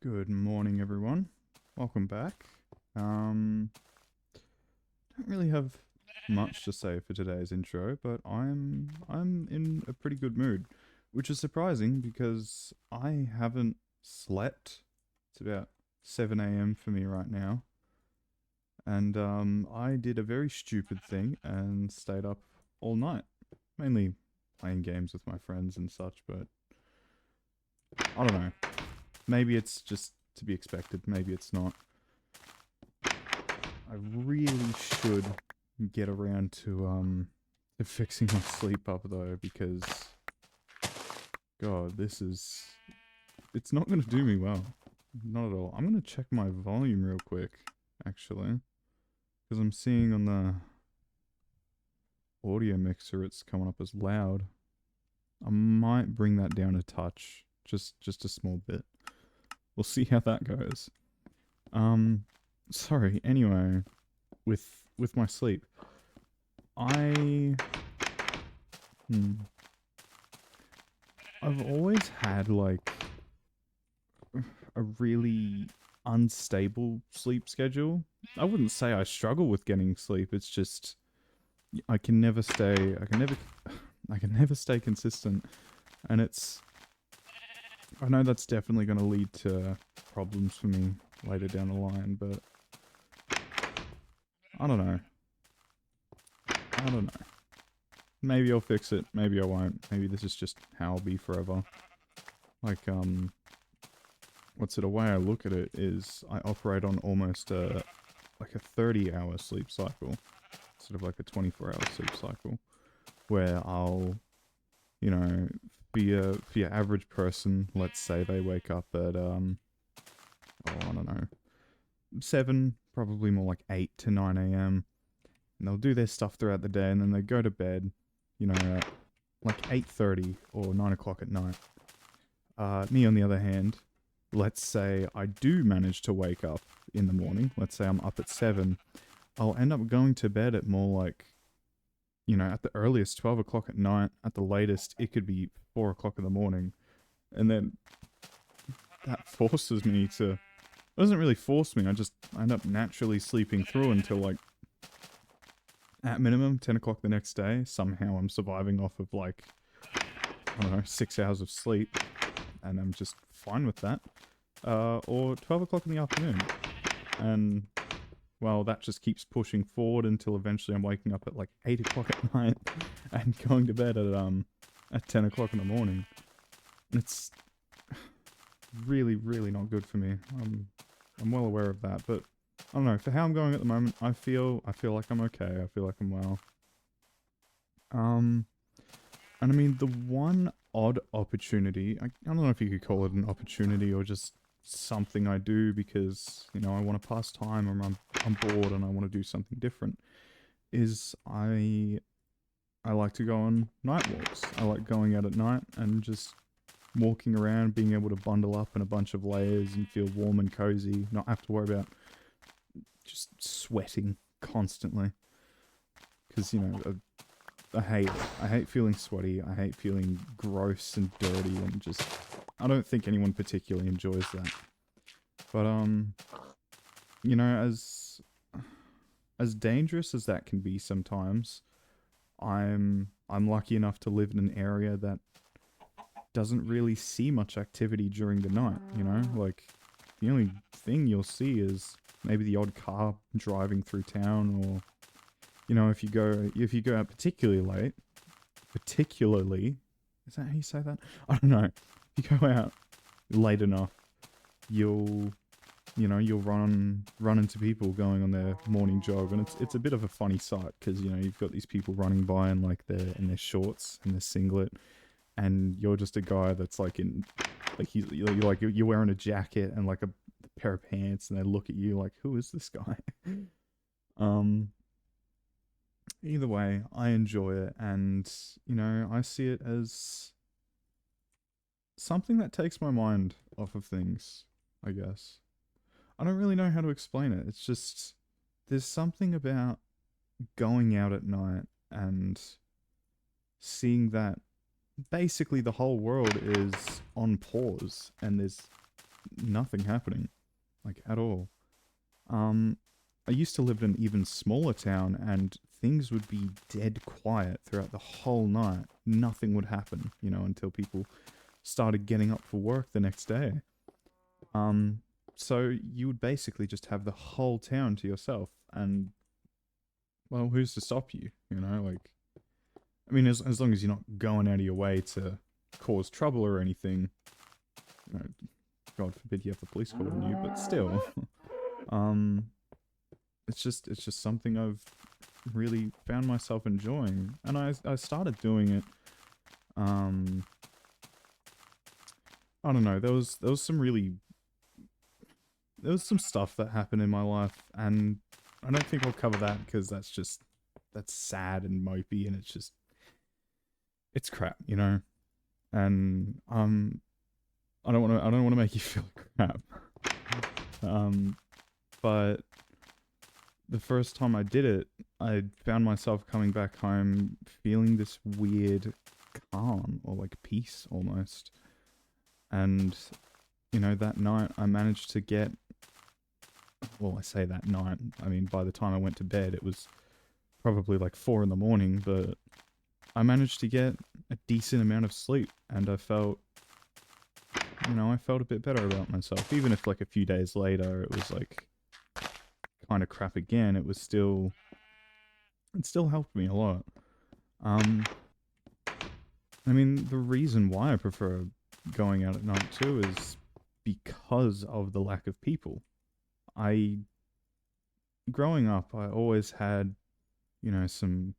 Good morning, everyone. Welcome back. Don't really have much to say for today's intro, but I'm in a pretty good mood, which is surprising because I haven't slept. It's about 7 a.m. for me right now, and I did a very stupid thing and stayed up all night, mainly playing games with my friends and such. But I don't know. Maybe it's just to be expected. Maybe it's not. I really should get around to fixing my sleep up though, because God, it's not gonna do me well. Not at all. I'm gonna check my volume real quick, actually, because I'm seeing on the audio mixer it's coming up as loud. I might bring that down a touch, just a small bit. We'll see how that goes. Sorry. Anyway, with my sleep, I I've always had like a really unstable sleep schedule. I wouldn't say I struggle with getting sleep. It's just I can never stay. I can never stay consistent, and it's. I know that's definitely going to lead to problems for me later down the line, but I don't know. I don't know. Maybe I'll fix it. Maybe I won't. Maybe this is just how I'll be forever. Like, what's it? A way I look at it is I operate on almost like a 30-hour sleep cycle, sort of like a 24-hour sleep cycle, where I'll, you know, for your average person, let's say they wake up at I don't know, 7, probably more like 8 to 9 a.m. and they'll do their stuff throughout the day, and then they go to bed, you know, at like 8:30 or 9 o'clock at night. Me, on the other hand, let's say I do manage to wake up in the morning. Let's say I'm up at 7. I'll end up going to bed at more like, you know, at the earliest 12 o'clock at night. At the latest, it could be 4 o'clock in the morning. And then that forces me to... It doesn't really force me. I end up naturally sleeping through until like, at minimum, 10 o'clock the next day. Somehow I'm surviving off of like, I don't know, 6 hours of sleep. And I'm just fine with that. Or 12 o'clock in the afternoon. And, well, that just keeps pushing forward until eventually I'm waking up at like 8 o'clock at night and going to bed at 10 o'clock in the morning. It's really, really not good for me. I'm well aware of that, but I don't know. For how I'm going at the moment, I feel like I'm okay. I feel like I'm well. And I mean, the one odd opportunity, I don't know if you could call it an opportunity or just something I do because, you know, I want to pass time, or I'm bored and I want to do something different, is I like to go on night walks. I like going out at night and just walking around, being able to bundle up in a bunch of layers and feel warm and cozy, not have to worry about just sweating constantly. Because, you know, I hate feeling sweaty. I hate feeling gross and dirty, and just I don't think anyone particularly enjoys that. But you know, as dangerous as that can be sometimes, I'm lucky enough to live in an area that doesn't really see much activity during the night, you know? Like, the only thing you'll see is maybe the odd car driving through town, or, you know, if you go out particularly late, is that how you say that? I don't know. If you go out late enough, you'll run into people going on their morning jog, and it's a bit of a funny sight because, you know, you've got these people running by in like their shorts and their singlet, and you're just a guy that's like in like you're wearing a jacket and like a pair of pants, and they look at you like, who is this guy? Either way, I enjoy it, and, you know, I see it as something that takes my mind off of things, I guess. I don't really know how to explain it. It's just, there's something about going out at night and seeing that basically the whole world is on pause, and there's nothing happening, like at all. I used to live in an even smaller town, and things would be dead quiet throughout the whole night. Nothing would happen, you know, until people started getting up for work the next day. Um, so you would basically just have the whole town to yourself, and well, who's to stop you? You know, like, I mean, as long as you're not going out of your way to cause trouble or anything. You know, God forbid you have the police called on you, but still, um, it's just something I've really found myself enjoying, and I started doing it. Um, I don't know. There was some really there was some stuff that happened in my life, and I don't think I'll cover that because that's sad and mopey, and it's crap, you know. And I don't want to make you feel crap. Um, but the first time I did it, I found myself coming back home feeling this weird calm or like peace almost. And you know, that night I managed to get, well, I say that night, I mean, by the time I went to bed, it was probably like 4 in the morning, but I managed to get a decent amount of sleep, and I felt, you know, I felt a bit better about myself. Even if like a few days later it was like kind of crap again, it still helped me a lot. Um, I mean, the reason why I prefer going out at night too is because of the lack of people. I, growing up, I always had, you know, some,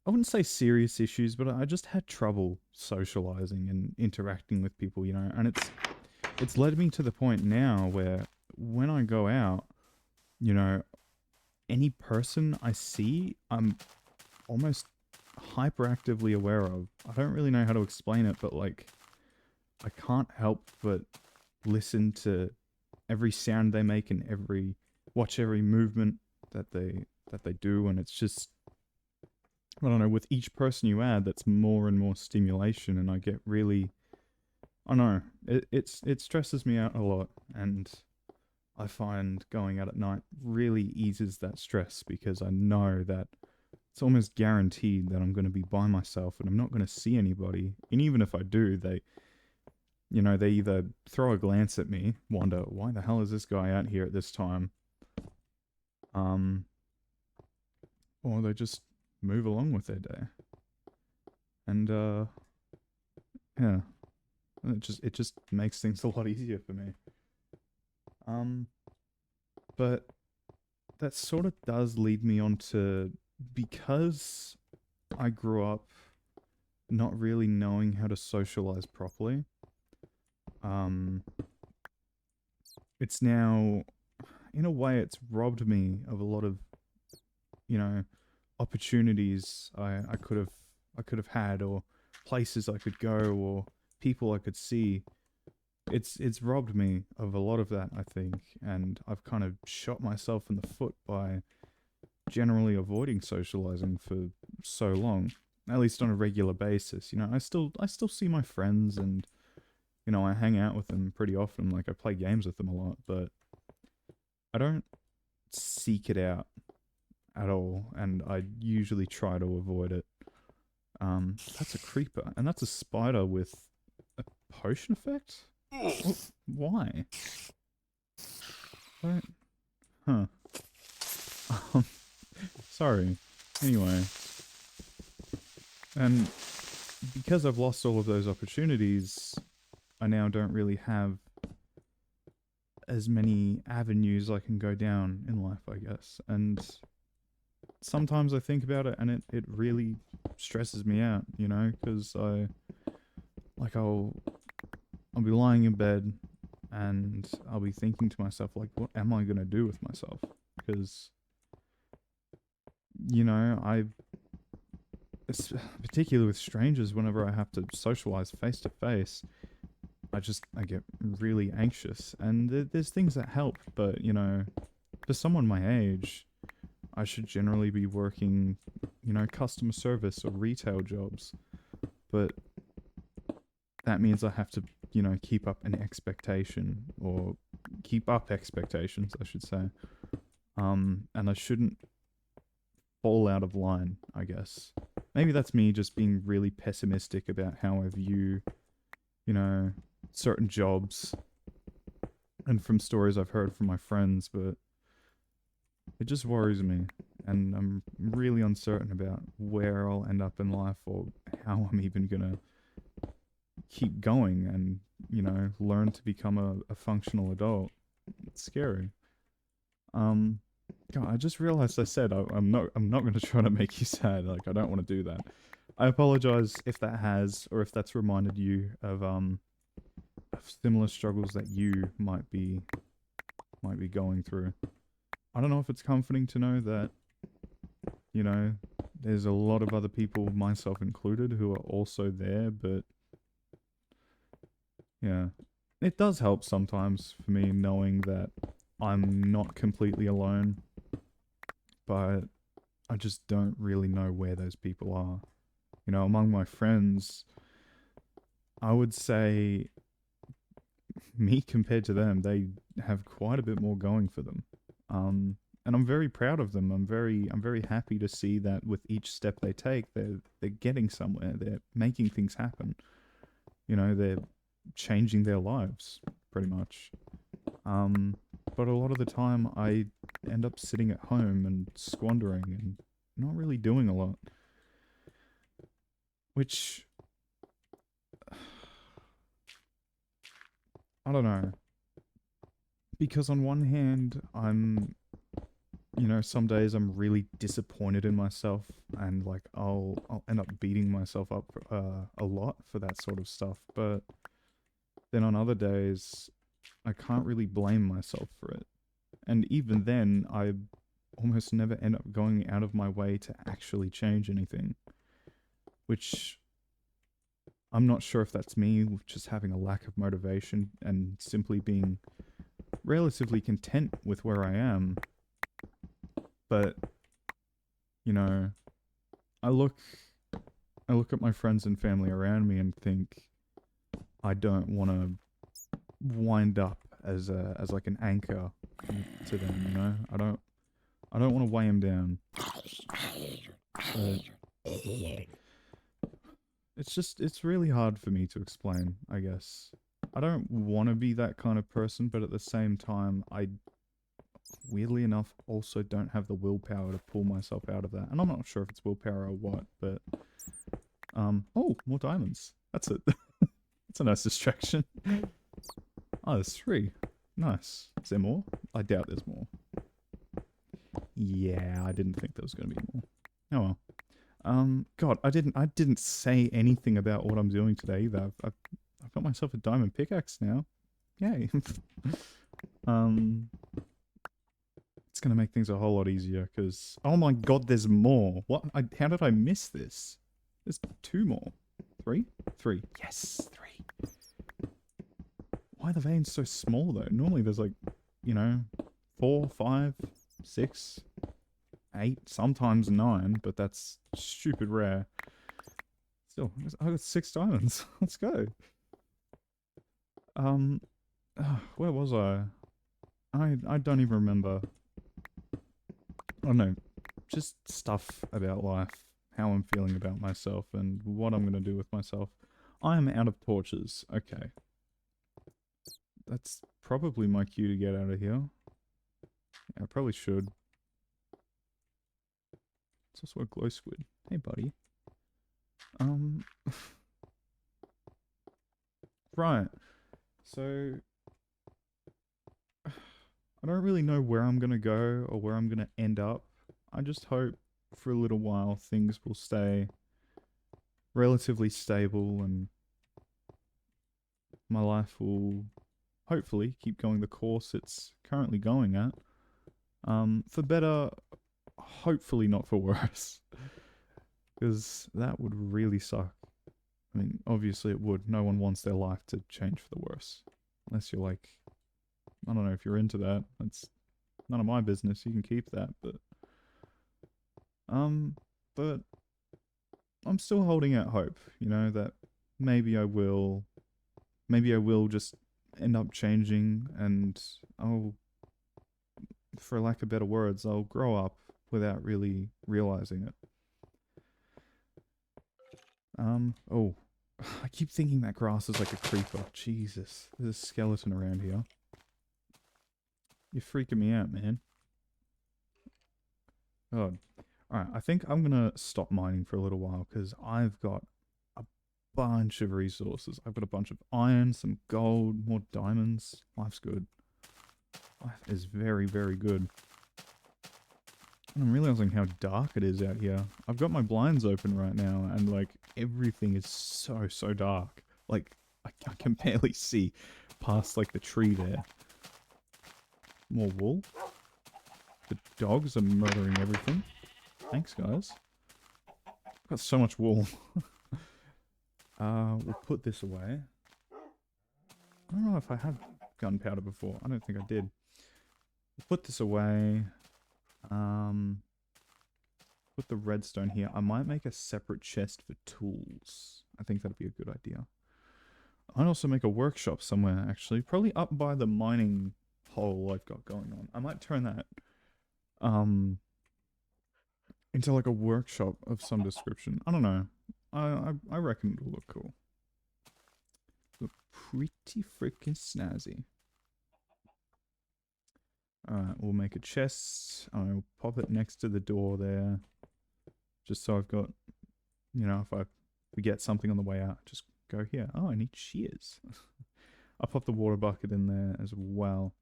I wouldn't say serious issues, but I just had trouble socializing and interacting with people, you know, and it's led me to the point now where when I go out, you know, any person I see, I'm almost hyperactively aware of. I don't really know how to explain it, but like I can't help but listen to every sound they make and watch every movement that they do, and it's just, I don't know, with each person you add, that's more and more stimulation, and I get really, I don't know, it stresses me out a lot, and I find going out at night really eases that stress because I know that it's almost guaranteed that I'm going to be by myself and I'm not going to see anybody. And even if I do, you know, they either throw a glance at me, wonder, why the hell is this guy out here at this time? Um, or they just move along with their day. And, yeah, it just makes things a lot easier for me. Um, but that sort of does lead me on to, because I grew up not really knowing how to socialize properly. It's now, in a way, it's robbed me of a lot of, you know, opportunities I could have had, or places I could go, or people I could see. It's robbed me of a lot of that, I think, and I've kind of shot myself in the foot by generally avoiding socializing for so long, at least on a regular basis. You know, I still see my friends, and you know, I hang out with them pretty often. Like I play games with them a lot, but I don't seek it out at all, and I usually try to avoid it. That's a creeper, and that's a spider with a potion effect. Why? What? Huh. Um, sorry. Anyway, and because I've lost all of those opportunities, I now don't really have as many avenues I can go down in life, I guess. And sometimes I think about it, and it really stresses me out, you know, because I'll be lying in bed and I'll be thinking to myself, like, what am I gonna do with myself? Because, you know, particularly with strangers, whenever I have to socialize face to face, I get really anxious. And there's things that help, but you know, for someone my age, I should generally be working, you know, customer service or retail jobs. But that means I have to keep up an expectation, or keep up expectations, I should say. And I shouldn't fall out of line, I guess. Maybe that's me just being really pessimistic about how I view, you know, certain jobs, and from stories I've heard from my friends, but it just worries me. And I'm really uncertain about where I'll end up in life, or how I'm even gonna keep going and, learn to become a functional adult. It's scary. Um, God, I just realized I said I'm not going to try to make you sad. Like, I don't want to do that. I apologize if that has, or if that's reminded you of similar struggles that you might be going through. I don't know if it's comforting to know that, you know, there's a lot of other people, myself included, who are also there, but yeah. It does help sometimes for me knowing that I'm not completely alone, but I just don't really know where those people are. Among my friends, I would say me compared to them, they have quite a bit more going for them. And I'm very proud of them. I'm very happy to see that with each step they take, they're getting somewhere. They're making things happen. They're changing their lives pretty much. Um, but a lot of the time, I end up sitting at home and squandering and not really doing a lot, which I don't know. Because on one hand, some days I'm really disappointed in myself, and like I'll end up beating myself up a lot for that sort of stuff. But then on other days, I can't really blame myself for it. And even then, I almost never end up going out of my way to actually change anything, which I'm not sure if that's me just having a lack of motivation and simply being relatively content with where I am. But, you know, I look I look at my friends and family around me and think I don't want to wind up as like an anchor to them, I don't want to weigh them down. But it's really hard for me to explain, I guess. I don't want to be that kind of person, but at the same time, I weirdly enough also don't have the willpower to pull myself out of that. And I'm not sure if it's willpower or what, but oh, more diamonds. That's it. That's a nice distraction. Oh, there's 3. Nice. Is there more? I doubt there's more. Yeah, I didn't think there was going to be more. Oh well. God, I didn't say anything about what I'm doing today either. I've got myself a diamond pickaxe now. Yay. um, it's gonna make things a whole lot easier because, oh my god, there's more. What? How did I miss this? There's 2 more. 3? 3. Yes, 3. Why are the veins so small though? Normally there's like, 4, 5, 6, 8, sometimes 9, but that's stupid rare. Still, I got 6 diamonds. Let's go. Um, where was I? I don't even remember. I don't know. Just stuff about life, how I'm feeling about myself, and what I'm gonna do with myself. I am out of torches. Okay. That's probably my cue to get out of here. Yeah, I probably should. It's also a glow squid. Hey, buddy. Um, right. So, I don't really know where I'm gonna go or where I'm gonna end up. I just hope for a little while things will stay relatively stable and my life will hopefully keep going the course it's currently going at. For better, hopefully not for worse. Because that would really suck. I mean, obviously it would. No one wants their life to change for the worse. Unless you're like, I don't know if you're into that. That's none of my business. You can keep that, um, but I'm still holding out hope, that maybe I will maybe I will just end up changing, and I'll, for lack of better words, I'll grow up without really realizing it. Oh, I keep thinking that grass is like a creeper. Jesus, there's a skeleton around here. You're freaking me out, man. God. Alright, I think I'm gonna stop mining for a little while, because I've got a bunch of resources. I've got a bunch of iron, some gold, more diamonds. Life's good. Life is very, very good. And I'm realizing how dark it is out here. I've got my blinds open right now, and like everything is so, so dark. Like I can barely see past like the tree there. More wool. The dogs are murdering everything. Thanks, guys. I've got so much wool. We'll put this away. I don't know if I had gunpowder before. I don't think I did. We'll put this away. Put the redstone here. I might make a separate chest for tools. I think that'd be a good idea. I'd also make a workshop somewhere, actually. Probably up by the mining hole I've got going on. I might turn that into like a workshop of some description. I don't know. I reckon it'll look cool. Look pretty freaking snazzy. Alright, we'll make a chest. I'll pop it next to the door there. Just so I've got, you know, if I forget something on the way out, just go here. Oh, I need shears. I'll pop the water bucket in there as well.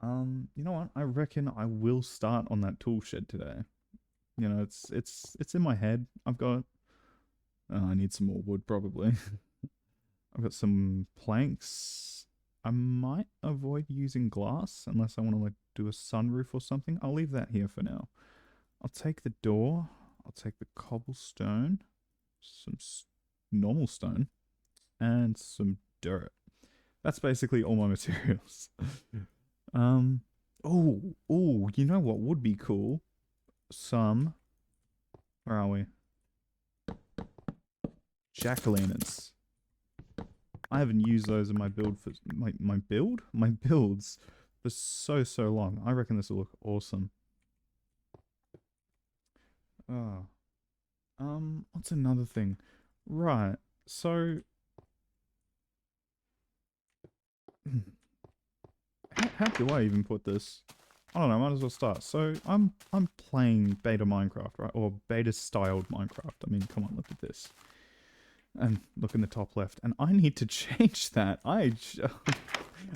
You know what? I reckon I will start on that tool shed today. You know, it's in my head. I've got... I need some more wood, probably. I've got some planks. I might avoid using glass unless I want to like do a sunroof or something. I'll leave that here for now. I'll take the door. I'll take the cobblestone, some normal stone, and some dirt. That's basically all my materials. Oh, you know what would be cool? Where are we? Jack-o'-lanterns. I haven't used those in my build for my builds for so long. I reckon this will look awesome. What's another thing? Right. So how do I even put this? I don't know, I might as well start. So I'm playing beta Minecraft, right? Or beta styled Minecraft. I mean, come on, look at this. And look in the top left. And I need to change that. I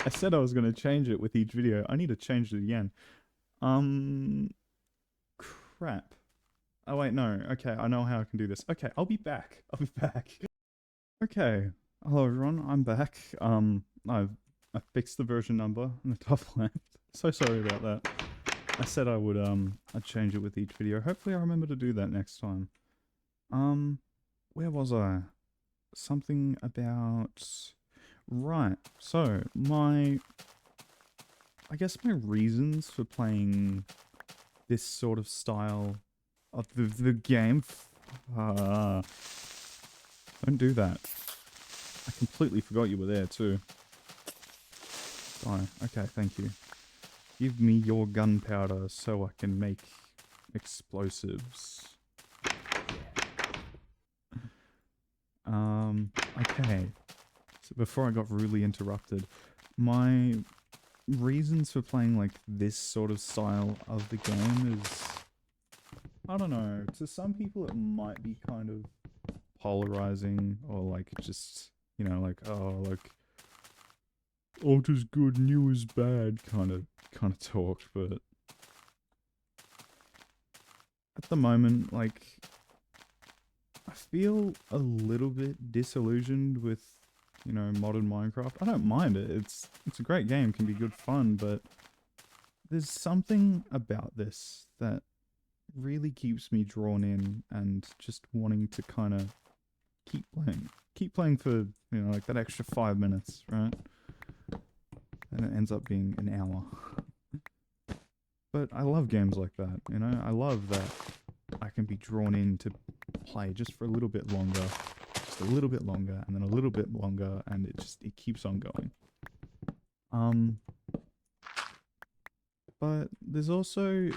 said I was going to change it with each video. I need to change it again. Crap. Oh wait, no. Okay, I know how I can do this. Okay, I'll be back. Okay. Hello everyone, I'm back. I fixed the version number in the top left. So sorry about that. I said I would I'd change it with each video. Hopefully I remember to do that next time. Where was I? Something about... Right, so I guess my reasons for playing this sort of style of the game... don't do that. I completely forgot you were there too. Oh, okay, thank you. Give me your gunpowder so I can make explosives. Okay. So before I got rudely interrupted, my reasons for playing like this sort of style of the game is, I don't know, to some people it might be kind of polarizing or like just, you know, like, oh, like alt is good, new is bad kind of talk, but at the moment, like, I feel a little bit disillusioned with, you know, modern Minecraft. I don't mind it. It's a great game, can be good fun, but there's something about this that really keeps me drawn in and just wanting to kind of keep playing. Keep playing for, you know, like that extra 5 minutes, right? And it ends up being an hour. But I love games like that, you know? I love that I can be drawn in to play just for a little bit longer. just a little bit longer, and then a little bit longer, and it keeps on going. But there's also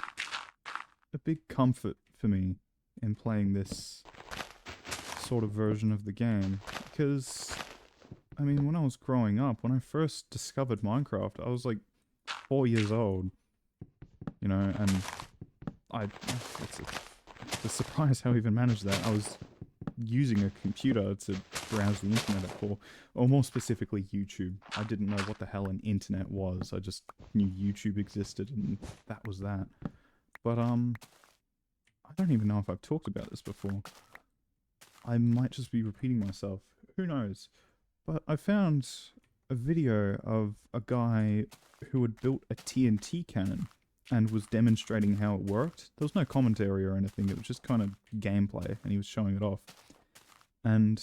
a big comfort for me in playing this sort of version of the game, because I mean, when I was growing up, when I first discovered Minecraft, I was like 4 years old, you know, and it's a surprise how I even managed that. I was using a computer to browse the internet for, or more specifically YouTube. I didn't know what the hell an internet was. I just knew YouTube existed, and that was that. But I don't even know if I've talked about this before. I might just be repeating myself. Who knows? But I found a video of a guy who had built a TNT cannon and was demonstrating how it worked. There was no commentary or anything, it was just kind of gameplay, and he was showing it off. And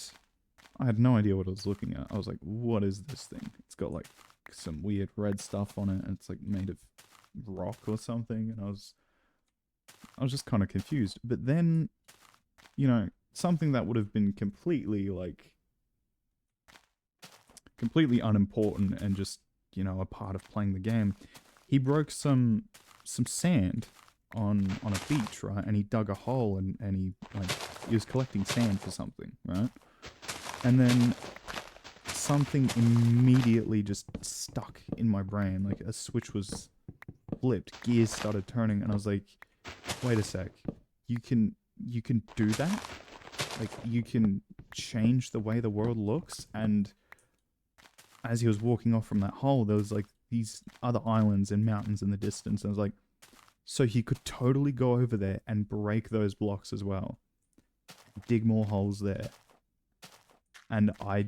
I had no idea what I was looking at. I was like, what is this thing? It's got like some weird red stuff on it, and it's like made of rock or something, and I was just kind of confused. But then, you know, something that would have been completely unimportant and just, you know, a part of playing the game, he broke some sand on a beach, right? And he dug a hole, and he was collecting sand for something, right? And then something immediately just stuck in my brain, like a switch was flipped, gears started turning, and I was like, wait a sec, you can do that? Like, you can change the way the world looks? And as he was walking off from that hole, there was like these other islands and mountains in the distance, and I was like, so he could totally go over there and break those blocks as well, dig more holes there. And I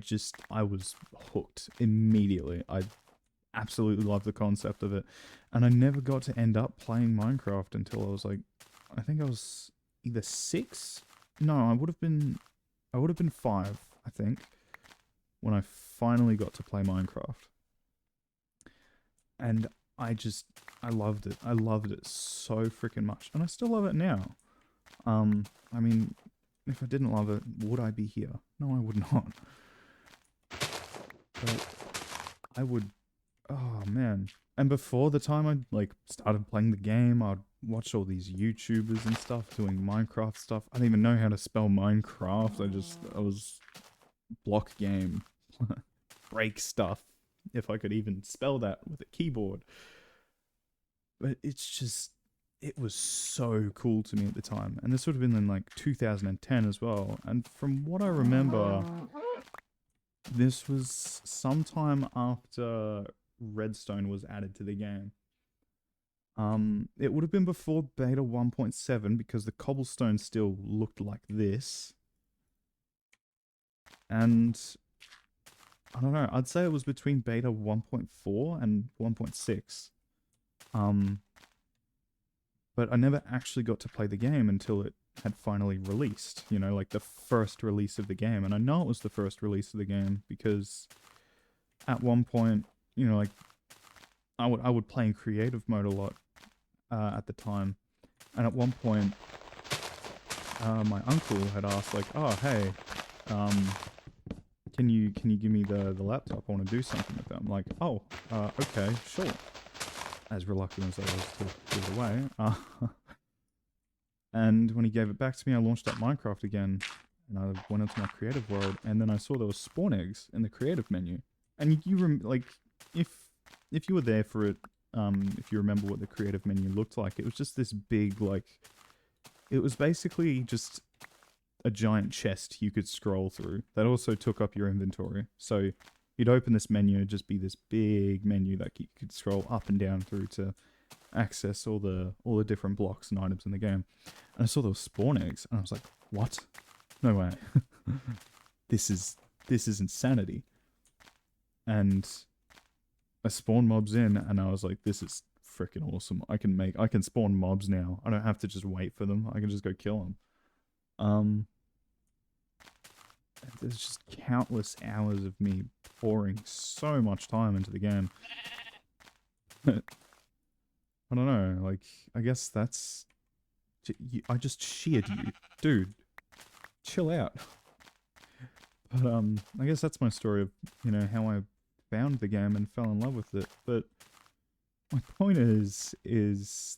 was hooked immediately. I absolutely loved the concept of it. And I never got to end up playing Minecraft until I was like, I think I was either 6? No, I would have been 5, I think, when I finally got to play Minecraft. And I loved it. I loved it so freaking much. And I still love it now. I mean, if I didn't love it, would I be here? No, I would not. But I would, oh man. And before the time I like started playing the game, I'd watch all these YouTubers and stuff doing Minecraft stuff. I didn't even know how to spell Minecraft. I was block game, break stuff, if I could even spell that with a keyboard. But it was so cool to me at the time. And this would have been in like 2010 as well. And from what I remember, this was sometime after Redstone was added to the game. It would have been before beta 1.7 because the cobblestone still looked like this. And I don't know, I'd say it was between beta 1.4 and 1.6. But I never actually got to play the game until it had finally released, you know, like the first release of the game. And I know it was the first release of the game because at one point, you know, like I would play in creative mode a lot at the time. And at one point, my uncle had asked like, oh, hey, can you give me the laptop? I want to do something with it. I'm like, oh, okay, sure. As reluctant as I was to give it away. And when he gave it back to me, I launched up Minecraft again, and I went into my creative world, and then I saw there was spawn eggs in the creative menu. And like, if you were there for it, if you remember what the creative menu looked like, it was just this big, like, it was basically just a giant chest you could scroll through that also took up your inventory. So you'd open this menu, it'd just be this big menu that you could scroll up and down through to access all the different blocks and items in the game. And I saw those spawn eggs, and I was like, what? No way. This is insanity. And I spawned mobs in, and I was like, this is freaking awesome. I can spawn mobs now. I don't have to just wait for them. I can just go kill them. There's just countless hours of me pouring so much time into the game. I don't know, like, I guess that's... I just sheared you. Dude, chill out. But I guess that's my story of, you know, how I found the game and fell in love with it. But my point is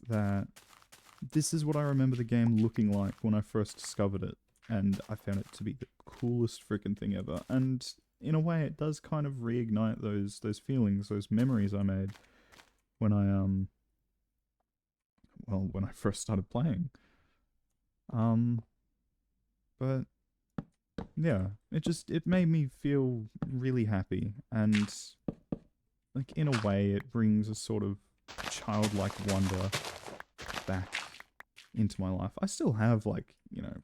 that this is what I remember the game looking like when I first discovered it, and I found it to be the coolest freaking thing ever. And in a way, it does kind of reignite those feelings, those memories I made when I well, when I first started playing. Um, but yeah, it made me feel really happy, and like in a way, it brings a sort of childlike wonder back into my life. I still have, like, you know,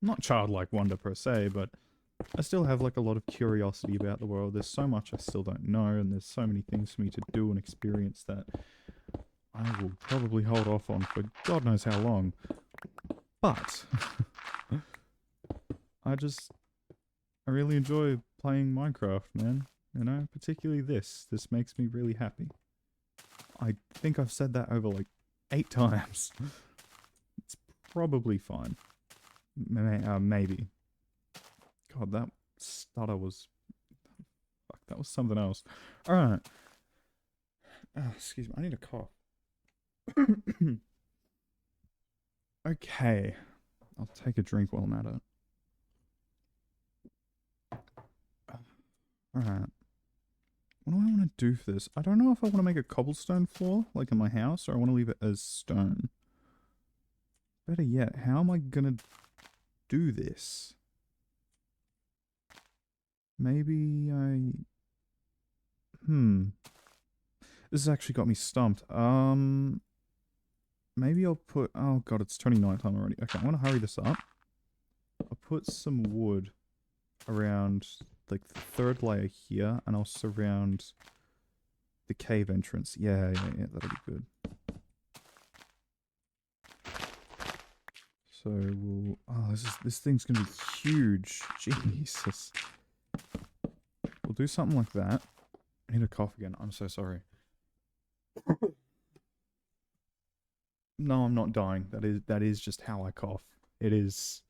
not childlike wonder per se, but I still have like a lot of curiosity about the world. There's so much I still don't know, and there's so many things for me to do and experience that I will probably hold off on for God knows how long. But I really enjoy playing Minecraft, man. You know, particularly this. This makes me really happy. I think I've said that over like 8 times. It's probably fine. Maybe. God, that stutter was... Fuck, that was something else. Alright. Excuse me, I need a cough. Okay. I'll take a drink while I'm at it. Alright. What do I want to do for this? I don't know if I want to make a cobblestone floor, like in my house, or I want to leave it as stone. Better yet, how am I gonna do this? Maybe I... This has actually got me stumped. Maybe I'll put... Oh god, it's turning nighttime already. Okay, I'm gonna hurry this up. I'll put some wood around, like, the 3rd layer here, and I'll surround the cave entrance. Yeah, that'll be good. So we'll... Oh, this thing's gonna be huge. Jesus. We'll do something like that. I need a cough again. I'm so sorry. No, I'm not dying. That is just how I cough. It is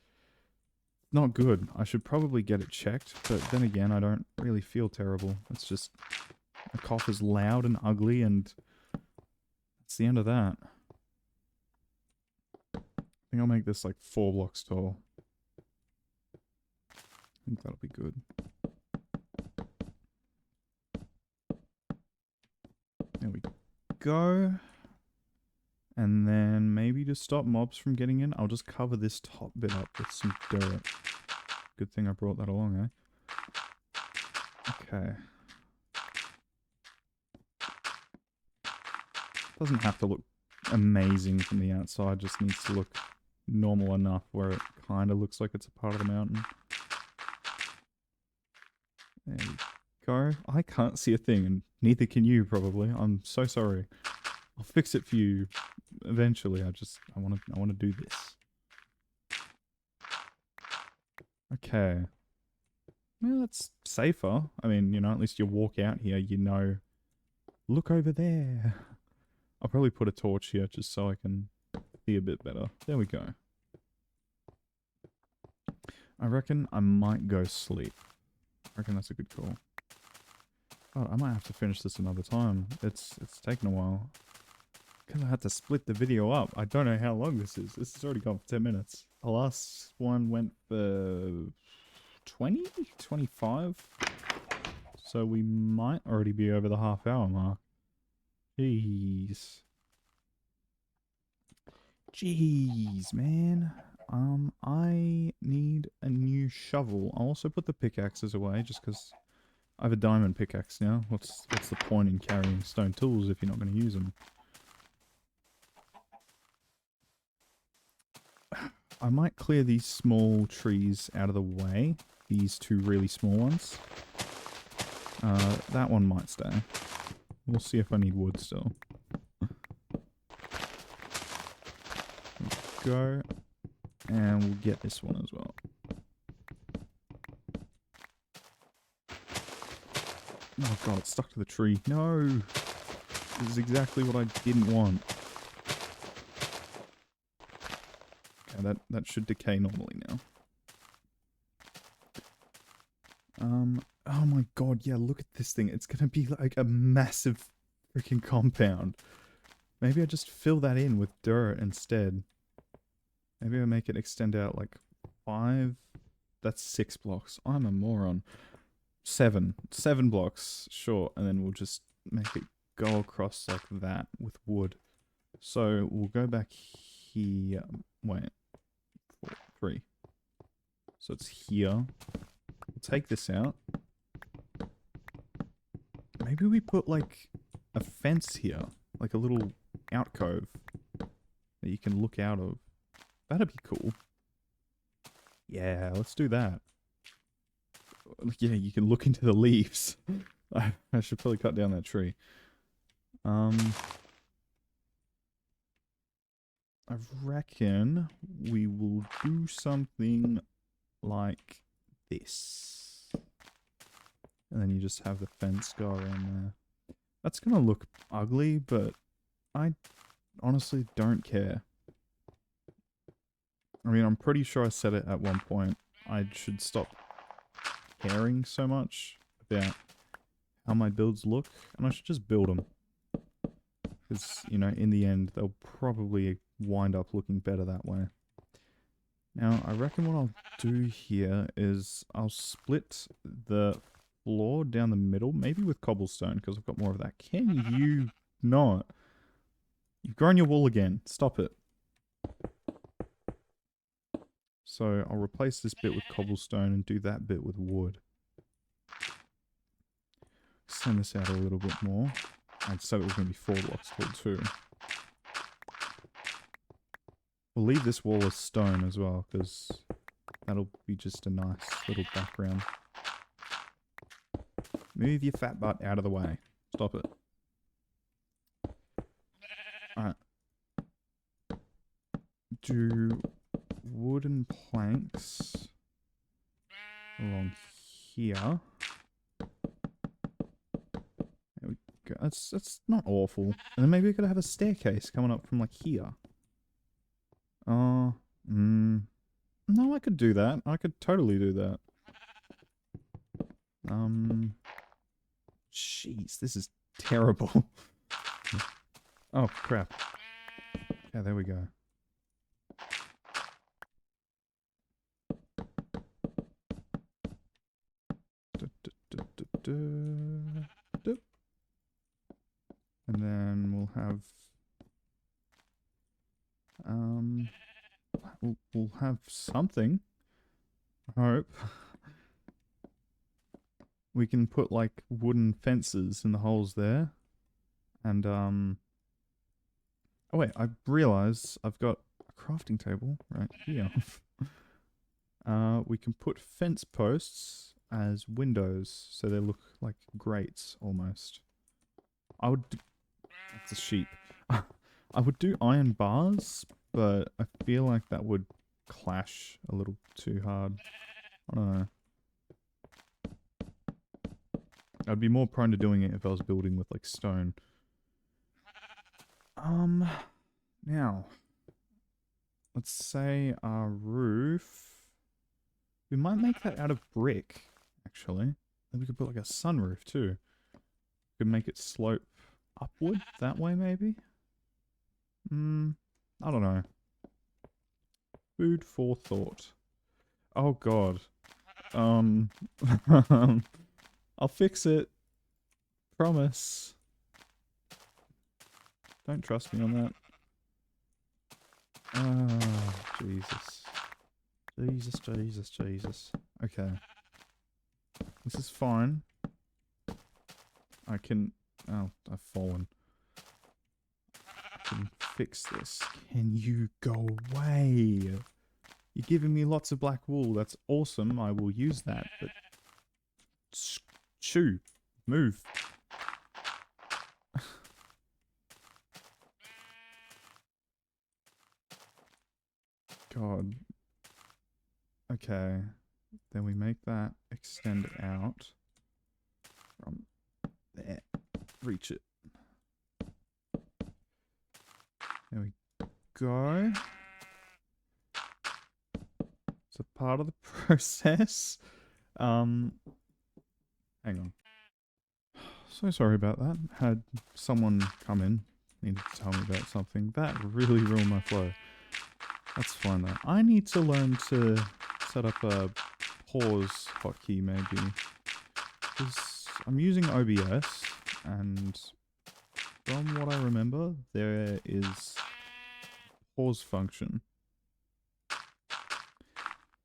not good. I should probably get it checked, but then again, I don't really feel terrible. It's just a cough is loud and ugly, and that's the end of that. I think I'll make this like 4 blocks tall. I think that'll be good. There we go. And then maybe to stop mobs from getting in, I'll just cover this top bit up with some dirt. Good thing I brought that along, eh? Okay. Doesn't have to look amazing from the outside, just needs to look normal enough where it kind of looks like it's a part of the mountain. There we go. I can't see a thing, and neither can you probably. I'm so sorry. I'll fix it for you eventually. I want to do this. Okay. Well, that's safer. I mean, you know, at least you walk out here, you know, look over there. I'll probably put a torch here just so I can see a bit better. There we go. I reckon I might go sleep. I reckon that's a good call. Oh, I might have to finish this another time. It's taken a while. Because I had to split the video up. I don't know how long this is. This has already gone for 10 minutes. The last one went for 20? 25? So we might already be over the half-hour mark. Jeez. Jeez, man. I need a new shovel. I'll also put the pickaxes away just because I have a diamond pickaxe now. What's the point in carrying stone tools if you're not going to use them? I might clear these small trees out of the way. These 2 really small ones. That one might stay. We'll see if I need wood still. Go. And we'll get this one as well. Oh god, it's stuck to the tree. No! This is exactly what I didn't want. Okay, that should decay normally now. Oh my god, yeah, look at this thing. It's gonna be like a massive freaking compound. Maybe I just fill that in with dirt instead. Maybe I make it extend out like 5. That's 6 blocks. I'm a moron. 7. 7 blocks, sure. And then we'll just make it go across like that with wood. So we'll go back here. Wait. 4, 3. So it's here. We'll take this out. Maybe we put like a fence here. Like a little alcove that you can look out of. That'd be cool. Yeah, let's do that. Yeah, you can look into the leaves. I should probably cut down that tree. I reckon we will do something like this. And then you just have the fence go around there. That's gonna look ugly, but I honestly don't care. I mean, I'm pretty sure I said it at one point. I should stop caring so much about how my builds look, and I should just build them. Because, you know, in the end, they'll probably wind up looking better that way. Now, I reckon what I'll do here is I'll split the floor down the middle, maybe with cobblestone, because I've got more of that. Can you not? You've grown your wall again. Stop it. So I'll replace this bit with cobblestone and do that bit with wood. Send this out a little bit more. I said it was going to be 4 blocks tall too. We'll leave this wall as stone as well, because that'll be just a nice little background. Move your fat butt out of the way. Stop it. Alright. Do wooden planks along here. There we go. That's not awful. And then maybe we could have a staircase coming up from like here. No, I could do that. I could totally do that. Jeez, this is terrible. Oh, crap. Yeah, there we go. And then we'll have we'll have something. I hope. We can put like wooden fences in the holes there. And oh wait, I realise I've got a crafting table right here. We can put fence posts as windows, so they look like grates almost. I would. That's a sheep. I would do iron bars, but I feel like that would clash a little too hard. I don't know. I'd be more prone to doing it if I was building with like stone. Now, let's say our roof. We might make that out of brick, actually. Then we could put like a sunroof too. We could make it slope upward that way, maybe? I don't know. Food for thought. Oh god. I'll fix it. Promise. Don't trust me on that. Oh, Jesus. Jesus. Okay. This is fine. I can... Oh, I've fallen. I can fix this. Can you go away? You're giving me lots of black wool. That's awesome. I will use that, but... Shoo. Move. God. Okay. Then we make that extend out from there. Reach it. There we go. It's a part of the process. Hang on. So sorry about that. Had someone come in, needed to tell me about something. That really ruined my flow. That's fine though. I need to learn to set up a pause hotkey maybe. Because I'm using OBS, and from what I remember, there is pause function.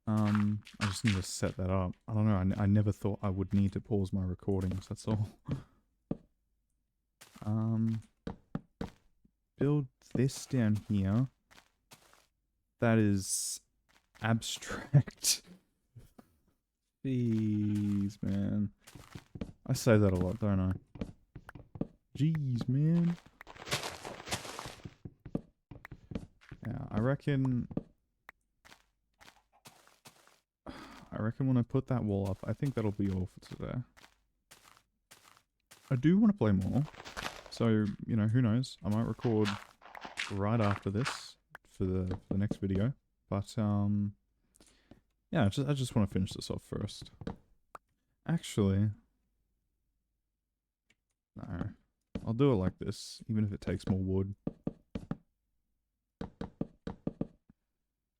I just need to set that up. I don't know, I never thought I would need to pause my recordings, that's all. Build this down here. That is abstract. Jeez, man. I say that a lot, don't I? Jeez, man. Yeah, I reckon when I put that wall up, I think that'll be all for today. I do want to play more. So, you know, who knows? I might record right after this for the next video. But, yeah, I just want to finish this off first. Actually, no. I'll do it like this, even if it takes more wood.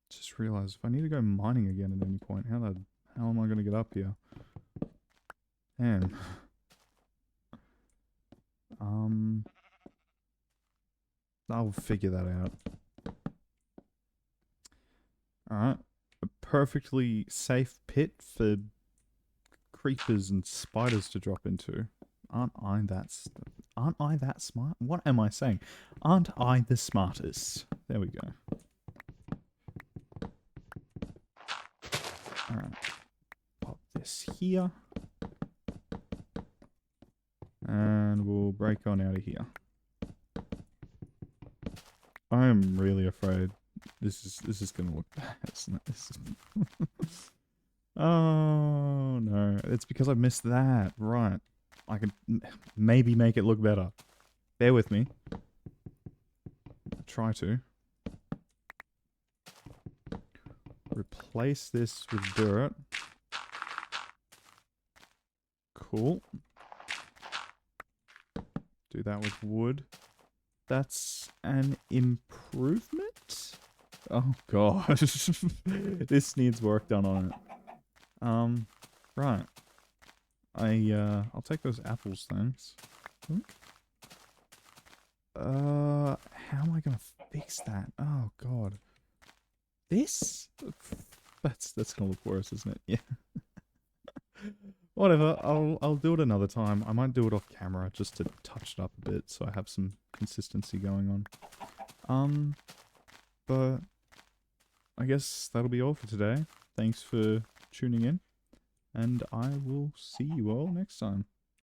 Just realized if I need to go mining again at any point, how am I going to get up here? Man. I'll figure that out. Alright. A perfectly safe pit for creepers and spiders to drop into. Aren't I that smart? What am I saying? Aren't I the smartest? There we go. Alright. Pop this here. And we'll break on out of here. I am really afraid this is gonna look bad, isn't it? Oh no, it's because I missed that. Right. I could maybe make it look better. Bear with me. Try to. Replace this with dirt. Cool. Do that with wood. That's an improvement? Oh gosh. This needs work done on it. Right. I'll take those apples, thanks. How am I gonna fix that? Oh god. This? That's gonna look worse, isn't it? Yeah. Whatever, I'll do it another time. I might do it off camera just to touch it up a bit so I have some consistency going on. But I guess that'll be all for today. Thanks for tuning in, and I will see you all next time.